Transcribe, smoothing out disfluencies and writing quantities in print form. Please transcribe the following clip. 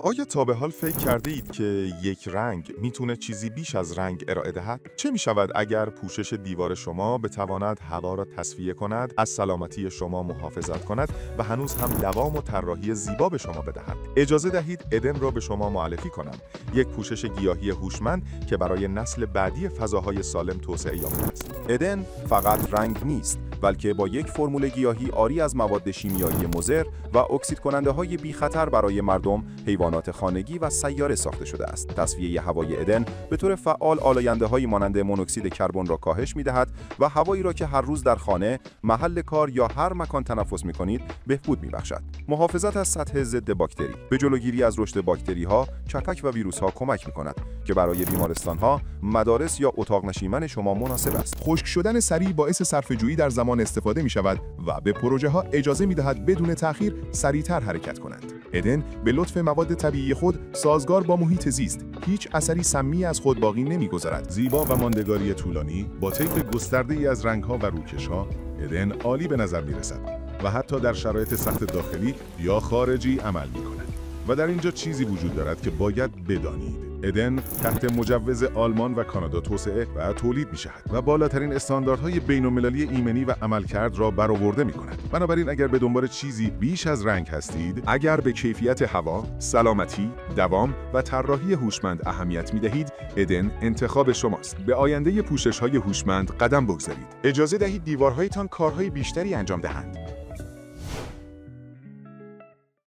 آیا تا به حال فکر کرده اید که یک رنگ میتونه چیزی بیش از رنگ ارائه دهد؟ چه می شود اگر پوشش دیوار شما بتواند هوا را تصفیه کند، از سلامتی شما محافظت کند و هنوز هم دوام و طراحی زیبا به شما بدهد؟ اجازه دهید ادن را به شما معرفی کنم. یک پوشش گیاهی هوشمند که برای نسل بعدی فضاهای سالم توسعه یافته است. ادن فقط رنگ نیست، بلکه با یک فرمول گیاهی عاری از مواد شیمیایی مضر و اکسید کننده های بی خطر برای مردم، حیوانات خانگی و سیاره ساخته شده است. تصفیه هوای ادن به طور فعال آلاینده‌هایی مانند مونوکسید کربن را کاهش می‌دهد و هوایی را که هر روز در خانه، محل کار یا هر مکان تنفس می‌کنید بهبود می‌بخشد. محافظت از سطح ضد باکتری به جلوگیری از رشد باکتری‌ها، چپک و ویروس‌ها کمک می‌کند که برای بیمارستان‌ها، مدارس یا اتاق نشیمن شما مناسب است. خشک شدن سریع باعث صرفه‌جویی در زمان استفاده می‌شود و به پروژه‌ها اجازه می‌دهد بدون تأخیر سریعتر حرکت کنند. ادن به لطف مواد طبیعی خود سازگار با محیط زیست، هیچ اثری سمی از خود باقی نمی‌گذارد. زیبا و ماندگاری طولانی با طیف گسترده‌ای از رنگ‌ها و روکش‌ها، ادن عالی به نظر می‌رسد و حتی در شرایط سخت داخلی یا خارجی عمل می‌کند. و در اینجا چیزی وجود دارد که باید بدانید. ادن تحت مجوز آلمان و کانادا توسعه و تولید می‌شود و بالاترین استانداردهای بین‌المللی ایمنی و عملکرد را برآورده می‌کند. بنابراین اگر به دنبال چیزی بیش از رنگ هستید، اگر به کیفیت هوا، سلامتی، دوام و طراحی هوشمند اهمیت می‌دهید، ادن انتخاب شماست. به آینده پوشش‌های هوشمند قدم بگذارید. اجازه دهید دیوارهایتان کارهای بیشتری انجام دهند.